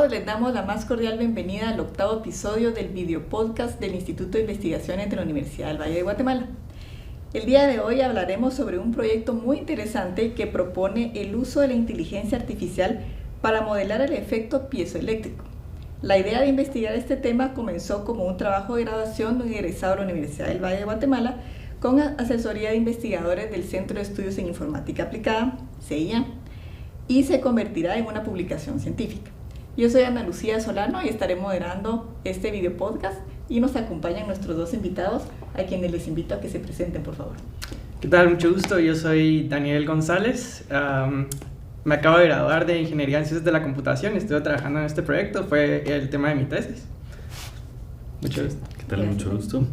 todos, les damos la más cordial bienvenida al 8º episodio del videopodcast del Instituto de Investigaciones de la Universidad del Valle de Guatemala. El día de hoy hablaremos sobre un proyecto muy interesante que propone el uso de la inteligencia artificial para modelar el efecto piezoeléctrico. La idea de investigar este tema comenzó como un trabajo de graduación de un egresado de la Universidad del Valle de Guatemala con asesoría de investigadores del Centro de Estudios en Informática Aplicada, CIA, y se convertirá en una publicación científica. Yo soy Ana Lucía Solano y estaré moderando este video podcast y nos acompañan nuestros dos invitados, a quienes les invito a que se presenten, por favor. ¿Qué tal? Mucho gusto. Yo soy Daniel González. Me acabo de graduar de Ingeniería en Ciencias de la Computación y estoy trabajando en este proyecto. Fue el tema de mi tesis. Mucho gusto. ¿Qué tal? Mucho gusto.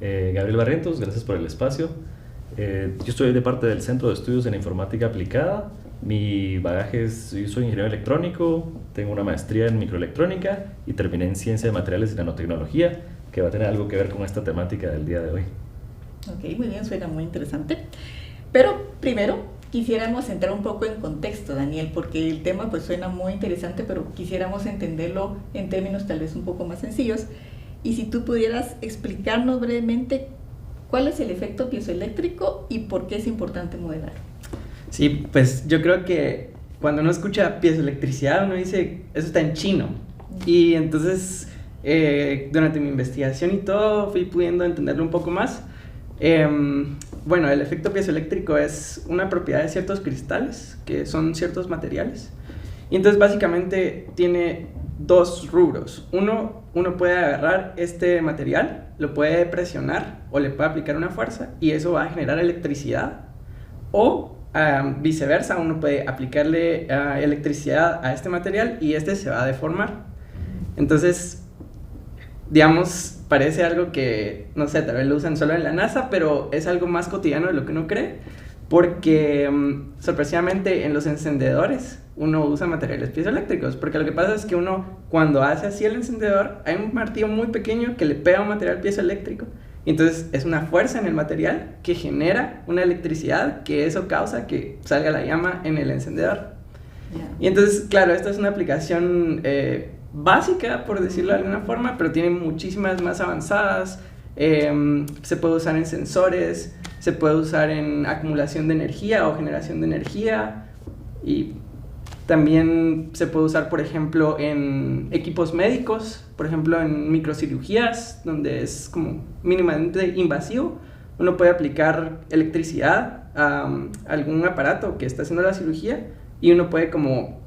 Gabriel Barrientos, gracias por el espacio. Yo estoy de parte del Centro de Estudios en Informática Aplicada. Mi bagaje es, yo soy ingeniero electrónico, tengo una maestría en microelectrónica y terminé en Ciencia de Materiales y Nanotecnología, que va a tener algo que ver con esta temática del día de hoy. Ok, muy bien, suena muy interesante. Pero primero quisiéramos entrar un poco en contexto, Daniel, porque el tema pues suena muy interesante, pero quisiéramos entenderlo en términos tal vez un poco más sencillos. Y si tú pudieras explicarnos brevemente cuál es el efecto piezoeléctrico y por qué es importante modelarlo. Sí, pues yo creo que cuando uno escucha piezoelectricidad uno dice, eso está en chino. Y entonces durante mi investigación y todo fui pudiendo entenderlo un poco más. Bueno, el efecto piezoeléctrico es una propiedad de ciertos cristales, que son ciertos materiales. Y entonces básicamente tiene dos rubros. Uno puede agarrar este material, lo puede presionar o le puede aplicar una fuerza y eso va a generar electricidad. O viceversa, uno puede aplicarle electricidad a este material y este se va a deformar. Entonces, digamos, parece algo que, no sé, tal vez lo usan solo en la NASA, pero es algo más cotidiano de lo que uno cree, porque sorpresivamente en los encendedores uno usa materiales piezoeléctricos, porque lo que pasa es que uno, cuando hace así el encendedor, hay un martillo muy pequeño que le pega a un material piezoeléctrico. Entonces es una fuerza en el material que genera una electricidad, que eso causa que salga la llama en el encendedor. Y entonces, claro, esta es una aplicación básica, por decirlo de alguna forma, pero tiene muchísimas más avanzadas. Se puede usar en sensores, se puede usar en acumulación de energía o generación de energía, y también se puede usar, por ejemplo, en equipos médicos, por ejemplo, en microcirugías, donde es como mínimamente invasivo. Uno puede aplicar electricidad a algún aparato que está haciendo la cirugía y uno puede como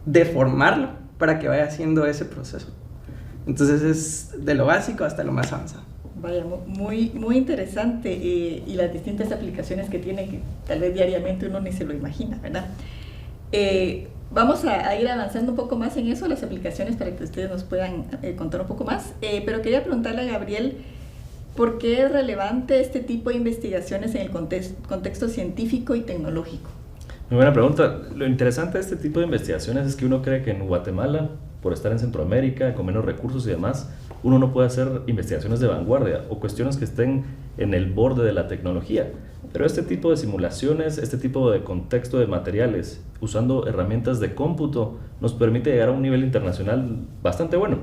deformarlo para que vaya haciendo ese proceso. Entonces es de lo básico hasta lo más avanzado. Vaya, muy interesante y las distintas aplicaciones que tiene, que tal vez diariamente uno ni se lo imagina, ¿verdad? Vamos a ir avanzando un poco más en eso, las aplicaciones, para que ustedes nos puedan contar un poco más. Pero quería preguntarle a Gabriel, ¿por qué es relevante este tipo de investigaciones en el contexto científico y tecnológico? Muy buena pregunta. Lo interesante de este tipo de investigaciones es que uno cree que en Guatemala, por estar en Centroamérica, con menos recursos y demás, uno no puede hacer investigaciones de vanguardia o cuestiones que estén en el borde de la tecnología. Pero este tipo de simulaciones, este tipo de contexto de materiales, usando herramientas de cómputo, nos permite llegar a un nivel internacional bastante bueno.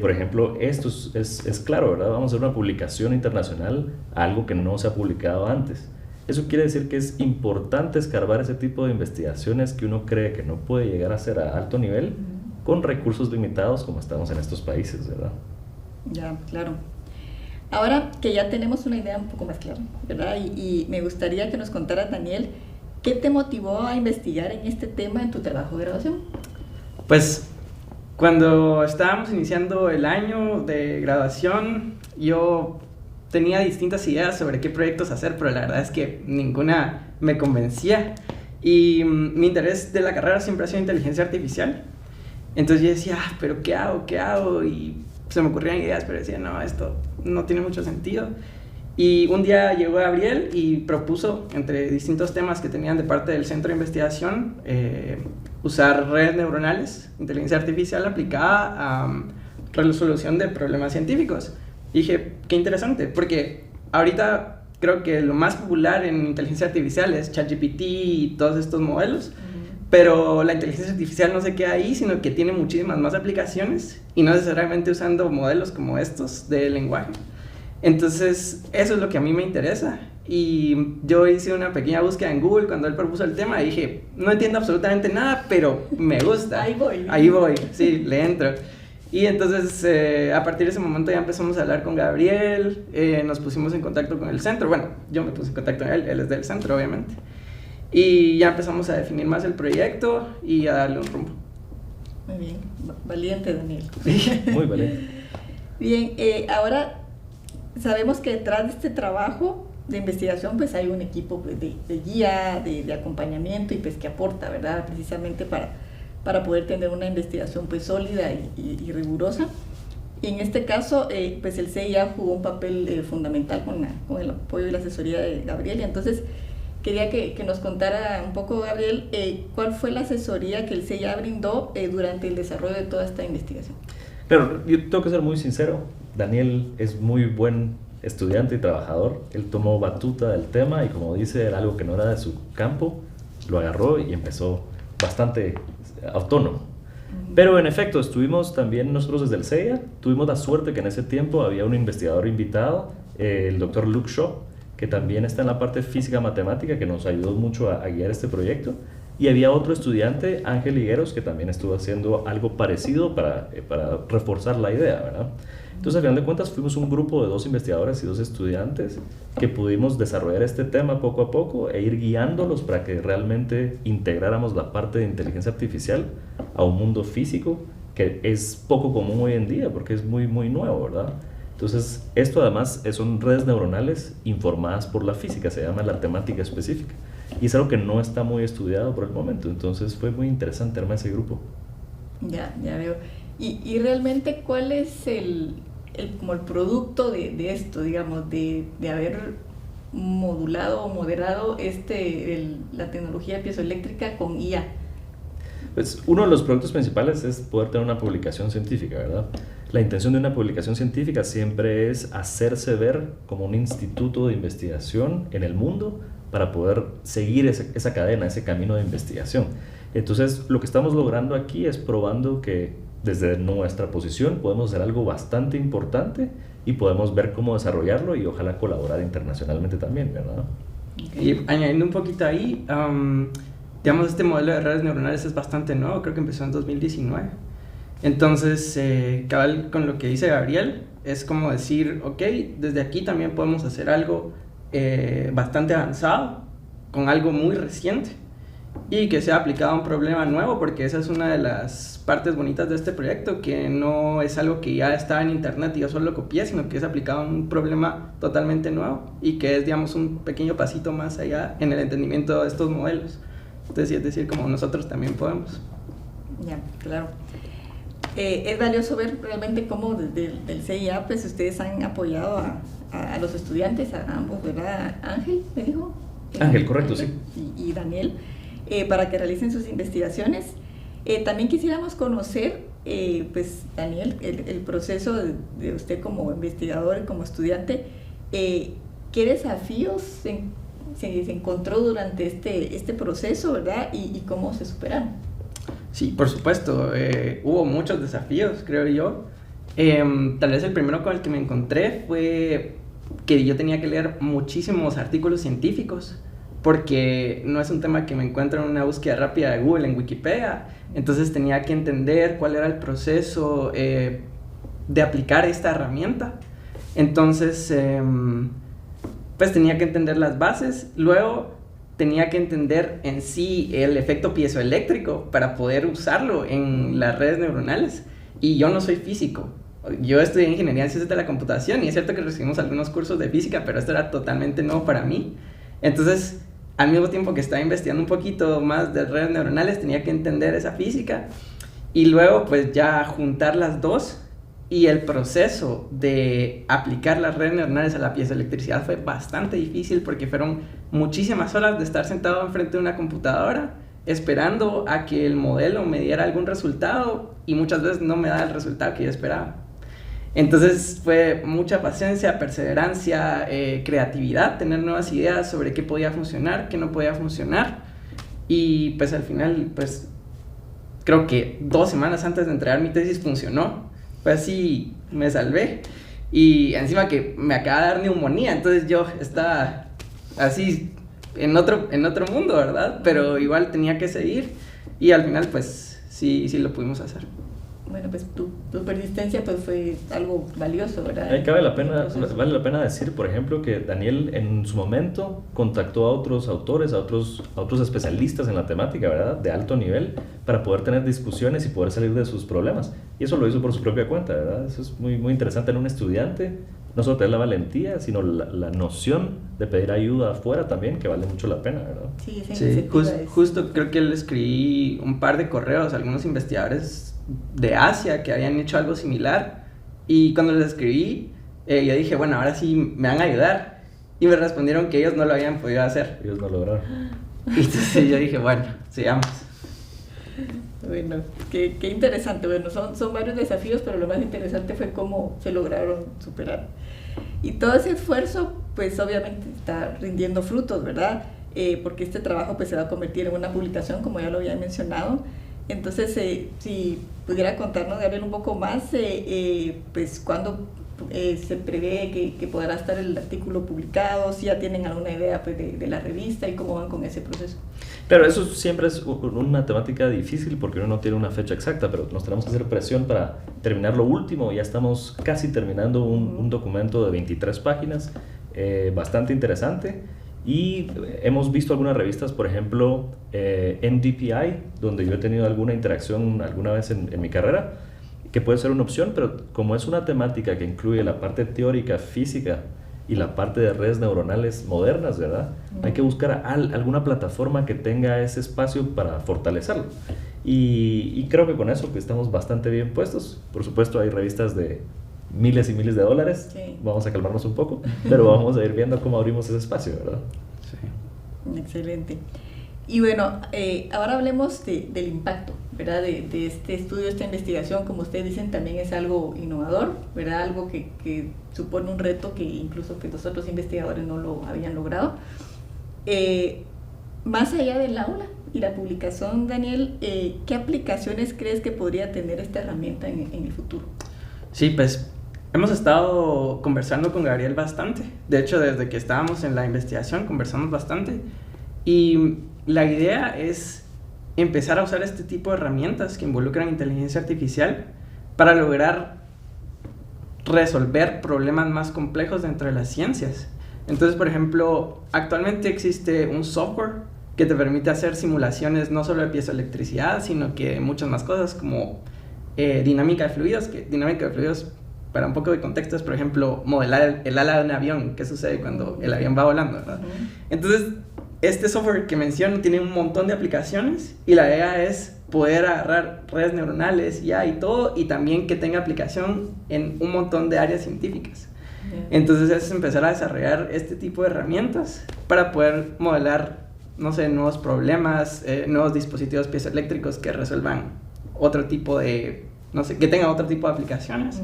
Por ejemplo, esto es claro, ¿verdad? Vamos a hacer una publicación internacional, algo que no se ha publicado antes. Eso quiere decir que es importante escarbar ese tipo de investigaciones que uno cree que no puede llegar a hacer a alto nivel con recursos limitados como estamos en estos países, ¿verdad? Ya, claro. Ahora que ya tenemos una idea un poco más clara, ¿verdad? Y me gustaría que nos contaras, Daniel, ¿qué te motivó a investigar en este tema en tu trabajo de graduación? Pues cuando estábamos iniciando el año de graduación, yo tenía distintas ideas sobre qué proyectos hacer, pero la verdad es que ninguna me convencía. Y mi interés de la carrera siempre ha sido inteligencia artificial. Entonces yo decía, ¿pero qué hago? ¿Qué hago? Y se me ocurrían ideas, pero decía, no, esto no tiene mucho sentido. Y un día llegó Gabriel y propuso, entre distintos temas que tenían de parte del centro de investigación, usar redes neuronales, inteligencia artificial aplicada a resolución de problemas científicos. Y dije, qué interesante, porque ahorita creo que lo más popular en inteligencia artificial es ChatGPT y todos estos modelos. pero la inteligencia artificial no se queda ahí, sino que tiene muchísimas más aplicaciones y no necesariamente usando modelos como estos de lenguaje. Entonces, eso es lo que a mí me interesa. Y yo hice una pequeña búsqueda en Google cuando él propuso el tema y dije, no entiendo absolutamente nada, pero me gusta. Ahí voy, sí, le entro. Y entonces, a partir de ese momento ya empezamos a hablar con Gabriel, nos pusimos en contacto con el centro. Bueno, yo me puse en contacto con él es del centro, obviamente. Y ya empezamos a definir más el proyecto y a darle un rumbo. Muy bien, valiente, Daniel. Muy valiente. Bien, ahora sabemos que detrás de este trabajo de investigación pues hay un equipo pues, de guía, de acompañamiento y pues que aporta, ¿verdad? Precisamente para poder tener una investigación pues sólida y rigurosa. Y en este caso pues el CIA jugó un papel fundamental con el apoyo y la asesoría de Gabriel. Y entonces quería que nos contara un poco, Gabriel, cuál fue la asesoría que el CIA brindó durante el desarrollo de toda esta investigación. Pero yo tengo que ser muy sincero, Daniel es muy buen estudiante y trabajador. Él tomó batuta del tema y, como dice, era algo que no era de su campo, lo agarró y empezó bastante autónomo. Pero en efecto, estuvimos también nosotros desde el CEIA, tuvimos la suerte que en ese tiempo había un investigador invitado, el doctor Luke Shaw, que también está en la parte física matemática, que nos ayudó mucho a guiar este proyecto. Y había otro estudiante, Ángel Higueros, que también estuvo haciendo algo parecido para reforzar la idea, ¿verdad? Entonces, al final de cuentas, fuimos un grupo de 2 investigadores y 2 estudiantes que pudimos desarrollar este tema poco a poco e ir guiándolos para que realmente integráramos la parte de inteligencia artificial a un mundo físico que es poco común hoy en día porque es muy, muy nuevo, ¿verdad? Entonces, esto además son redes neuronales informadas por la física, se llama la temática específica. Y es algo que no está muy estudiado por el momento, entonces fue muy interesante armar ese grupo. Ya veo. Y realmente, ¿cuál es como el producto de esto, digamos, de haber modulado o moderado la tecnología piezoeléctrica con IA? Pues uno de los productos principales es poder tener una publicación científica, ¿verdad? La intención de una publicación científica siempre es hacerse ver como un instituto de investigación en el mundo para poder seguir esa cadena, ese camino de investigación. Entonces, lo que estamos logrando aquí es probando que desde nuestra posición podemos hacer algo bastante importante y podemos ver cómo desarrollarlo y ojalá colaborar internacionalmente también, ¿verdad? Y añadiendo un poquito ahí, digamos, este modelo de redes neuronales es bastante nuevo, creo que empezó en 2019. Entonces, cabal, con lo que dice Gabriel, es como decir, ok, desde aquí también podemos hacer algo bastante avanzado, con algo muy reciente, y que sea aplicado a un problema nuevo, porque esa es una de las partes bonitas de este proyecto, que no es algo que ya está en internet y yo solo lo copié, sino que es aplicado a un problema totalmente nuevo, y que es, digamos, un pequeño pasito más allá en el entendimiento de estos modelos. Entonces, es decir, como nosotros también podemos. Ya, claro. Es valioso ver realmente cómo desde el CIA pues ustedes han apoyado a los estudiantes, a ambos, ¿verdad? Ángel, me dijo. Ángel, correcto, sí. Y Daniel, para que realicen sus investigaciones. También quisiéramos conocer, pues Daniel, el proceso de usted como investigador y como estudiante. ¿Qué desafíos se encontró durante este proceso, verdad? Y cómo se superaron. Sí, por supuesto, hubo muchos desafíos, creo yo. Tal vez el primero con el que me encontré fue que yo tenía que leer muchísimos artículos científicos, porque no es un tema que me encuentro en una búsqueda rápida de Google, en Wikipedia. Entonces tenía que entender cuál era el proceso de aplicar esta herramienta. Entonces, pues tenía que entender las bases. Luego tenía que entender en sí el efecto piezoeléctrico para poder usarlo en las redes neuronales. Y yo no soy físico. Yo estudié ingeniería en ciencias de la computación y es cierto que recibimos algunos cursos de física, pero esto era totalmente nuevo para mí. Entonces, al mismo tiempo que estaba investigando un poquito más de redes neuronales, tenía que entender esa física y luego pues ya juntar las dos. Y el proceso de aplicar las redes neuronales a la piezoelectricidad fue bastante difícil porque fueron muchísimas horas de estar sentado enfrente de una computadora esperando a que el modelo me diera algún resultado y muchas veces no me daba el resultado que yo esperaba. Entonces fue mucha paciencia, perseverancia, creatividad, tener nuevas ideas sobre qué podía funcionar, qué no podía funcionar. Y pues al final, pues creo que 2 semanas antes de entregar mi tesis funcionó. Fue así, me salvé. Y encima que me acaba de dar neumonía, entonces yo estaba así en otro mundo, ¿verdad? Pero igual tenía que seguir y al final pues sí lo pudimos hacer. Bueno, pues tu persistencia pues fue algo valioso, ¿verdad? Ahí vale la pena decir, por ejemplo, que Daniel en su momento contactó a otros autores, a otros especialistas en la temática, ¿verdad? De alto nivel, para poder tener discusiones y poder salir de sus problemas. Y eso lo hizo por su propia cuenta, ¿verdad? Eso es muy, muy interesante en un estudiante, no solo tener la valentía, sino la noción de pedir ayuda afuera también, que vale mucho la pena, ¿verdad? Sí, justo creo que le escribí un par de correos a algunos investigadores de Asia que habían hecho algo similar, y cuando les escribí yo dije, bueno, ahora sí me van a ayudar, y me respondieron que ellos no lo habían podido hacer. Ellos no lograron. Y entonces yo dije, bueno, sigamos. Bueno, qué interesante. Bueno, son varios desafíos, pero lo más interesante fue cómo se lograron superar. Y todo ese esfuerzo, pues obviamente está rindiendo frutos, ¿verdad? Porque este trabajo pues se va a convertir en una publicación, como ya lo había mencionado. Entonces, si pudiera contarnos, Gabriel, un poco más, pues cuándo se prevé que podrá estar el artículo publicado, si ya tienen alguna idea pues, de la revista y cómo van con ese proceso. Pero eso siempre es una temática difícil porque uno no tiene una fecha exacta, pero nos tenemos que hacer presión para terminar lo último. Ya estamos casi terminando un documento de 23 páginas, bastante interesante. Y hemos visto algunas revistas, por ejemplo, NDPI, donde yo he tenido alguna interacción alguna vez en mi carrera, que puede ser una opción, pero como es una temática que incluye la parte teórica, física y la parte de redes neuronales modernas, ¿verdad? Hay que buscar alguna plataforma que tenga ese espacio para fortalecerlo. Y creo que con eso pues, estamos bastante bien puestos. Por supuesto, hay revistas de miles y miles de dólares, sí. Vamos a calmarnos un poco, pero vamos a ir viendo cómo abrimos ese espacio, ¿verdad? Sí. Excelente. Y bueno, ahora hablemos del impacto, ¿verdad? De este estudio, esta investigación, como ustedes dicen, también es algo innovador, ¿verdad? Algo que supone un reto que incluso que los otros investigadores no lo habían logrado. Más allá del aula y la publicación, Daniel, ¿qué aplicaciones crees que podría tener esta herramienta en el futuro? Sí, pues hemos estado conversando con Gabriel bastante. De hecho, desde que estábamos en la investigación conversamos bastante. Y la idea es empezar a usar este tipo de herramientas que involucran inteligencia artificial para lograr resolver problemas más complejos dentro de las ciencias. Entonces, por ejemplo, actualmente existe un software que te permite hacer simulaciones no solo de piezoelectricidad, sino que muchas más cosas como dinámica de fluidos. Que dinámica de fluidos, para un poco de contexto, es, por ejemplo, modelar el ala de un avión, qué sucede cuando el avión va volando, ¿verdad? Entonces, este software que menciono tiene un montón de aplicaciones y la idea es poder agarrar redes neuronales y todo, y también que tenga aplicación en un montón de áreas científicas. Entonces es empezar a desarrollar este tipo de herramientas para poder modelar, no sé, nuevos problemas, nuevos dispositivos piezoeléctricos que resuelvan otro tipo de, no sé, que tengan otro tipo de aplicaciones.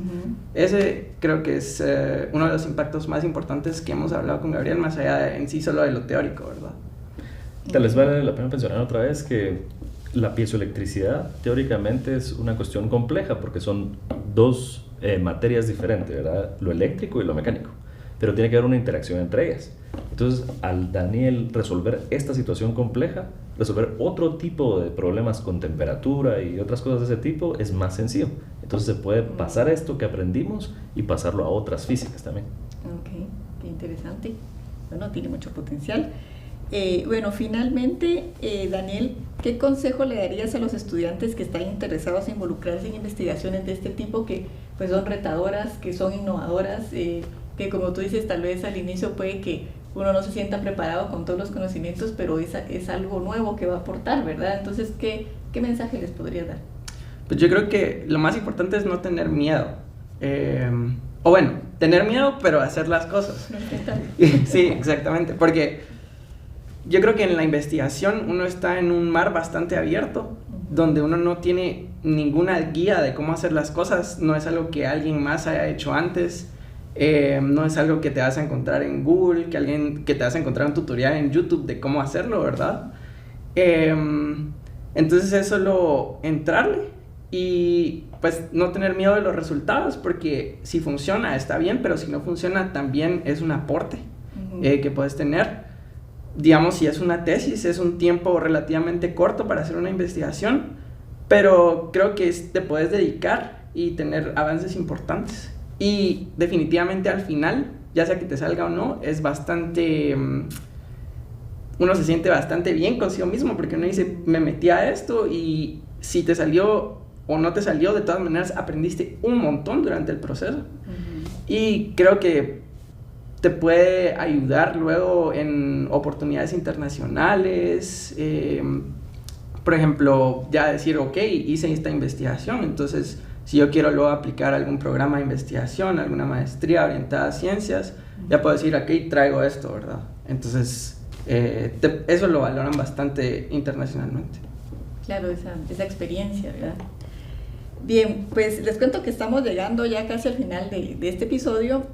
Ese creo que es uno de los impactos más importantes que hemos hablado con Gabriel, más allá de en sí solo de lo teórico, ¿verdad? Tal vez vale la pena mencionar otra vez que la piezoelectricidad teóricamente es una cuestión compleja porque son dos materias diferentes, ¿verdad? Lo eléctrico y lo mecánico, pero tiene que haber una interacción entre ellas. Entonces, al Daniel resolver esta situación compleja, resolver otro tipo de problemas con temperatura y otras cosas de ese tipo es más sencillo. Entonces se puede pasar esto que aprendimos y pasarlo a otras físicas también. Ok, qué interesante. Bueno, tiene mucho potencial. Bueno, finalmente, Daniel, ¿qué consejo le darías a los estudiantes que están interesados en involucrarse en investigaciones de este tipo, que pues son retadoras, que son innovadoras, que como tú dices, tal vez al inicio puede que uno no se sienta preparado con todos los conocimientos, pero es algo nuevo que va a aportar, ¿verdad? Entonces, ¿qué mensaje les podría dar? Pues yo creo que lo más importante es no tener miedo. O bueno, tener miedo, pero hacer las cosas. Sí, exactamente, porque yo creo que en la investigación uno está en un mar bastante abierto, donde uno no tiene ninguna guía de cómo hacer las cosas, no es algo que alguien más haya hecho antes, no es algo que te vas a encontrar en Google, que te vas a encontrar un tutorial en YouTube de cómo hacerlo, ¿verdad? Entonces es solo entrarle y pues no tener miedo de los resultados, porque si funciona está bien, pero si no funciona también es un aporte que puedes tener. Digamos, si es una tesis, es un tiempo relativamente corto para hacer una investigación, pero creo que te puedes dedicar y tener avances importantes. Y definitivamente al final, ya sea que te salga o no, es bastante... uno se siente bastante bien consigo mismo, porque uno dice, me metí a esto y si te salió o no te salió, de todas maneras aprendiste un montón durante el proceso. Y creo que te puede ayudar luego en oportunidades internacionales. Por ejemplo, ya decir, ok, hice esta investigación, entonces si yo quiero luego aplicar algún programa de investigación, alguna maestría orientada a ciencias, ya puedo decir, ok, traigo esto, ¿verdad? Entonces, eso lo valoran bastante internacionalmente. Claro, esa experiencia, ¿verdad? Bien, pues les cuento que estamos llegando ya casi al final de este episodio,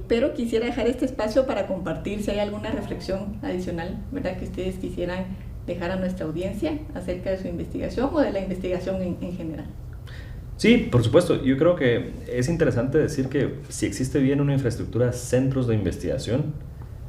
pero quisiera dejar este espacio para compartir si hay alguna reflexión adicional, ¿verdad?, que ustedes quisieran dejar a nuestra audiencia acerca de su investigación o de la investigación en general. Sí, por supuesto. Yo creo que es interesante decir que si existe bien una infraestructura de centros de investigación,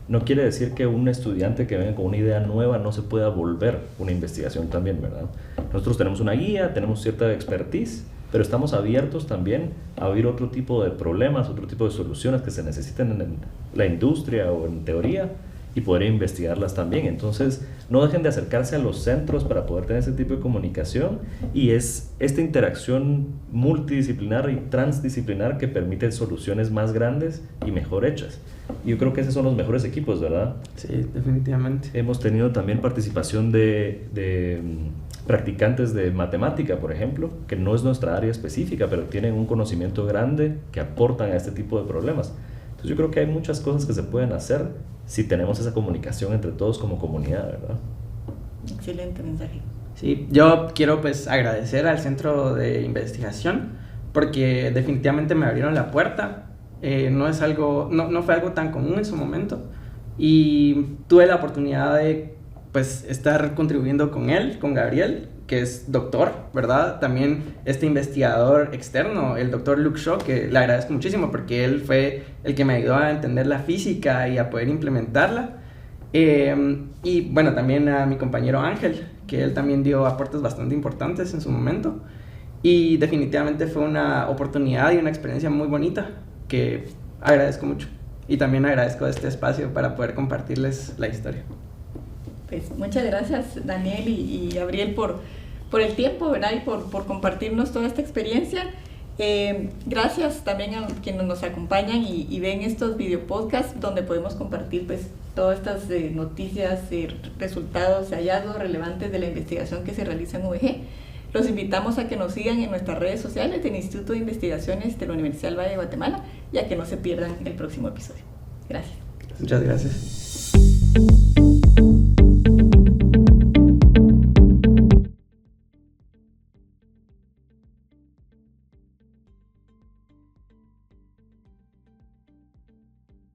no quiere decir que un estudiante que venga con una idea nueva no se pueda volver una investigación también, ¿verdad? Nosotros tenemos una guía, tenemos cierta expertise, pero estamos abiertos también a oír otro tipo de problemas, otro tipo de soluciones que se necesiten en la industria o en teoría y poder investigarlas también. Entonces, no dejen de acercarse a los centros para poder tener ese tipo de comunicación, y es esta interacción multidisciplinar y transdisciplinar que permite soluciones más grandes y mejor hechas. Yo creo que esos son los mejores equipos, ¿verdad? Sí, definitivamente. Hemos tenido también participación de practicantes de matemática, por ejemplo, que no es nuestra área específica, pero tienen un conocimiento grande que aportan a este tipo de problemas. Entonces yo creo que hay muchas cosas que se pueden hacer si tenemos esa comunicación entre todos como comunidad, ¿verdad? Excelente mensaje. Sí, yo quiero pues agradecer al Centro de Investigación, porque definitivamente me abrieron la puerta. No fue algo tan común en su momento, y tuve la oportunidad de pues estar contribuyendo con él, con Gabriel, que es doctor, ¿verdad? También este investigador externo, el doctor Luke Shaw, que le agradezco muchísimo porque él fue el que me ayudó a entender la física y a poder implementarla. Y bueno, también a mi compañero Ángel, que él también dio aportes bastante importantes en su momento. Y definitivamente fue una oportunidad y una experiencia muy bonita que agradezco mucho. Y también agradezco este espacio para poder compartirles la historia. Pues muchas gracias, Daniel y Gabriel, por el tiempo, ¿verdad?, y por compartirnos toda esta experiencia. Gracias también a quienes nos acompañan y ven estos videopodcasts donde podemos compartir pues todas estas noticias, resultados, hallazgos relevantes de la investigación que se realiza en UVG. Los invitamos a que nos sigan en nuestras redes sociales del Instituto de Investigaciones de la Universidad del Valle de Guatemala y a que no se pierdan el próximo episodio. Gracias. Muchas gracias.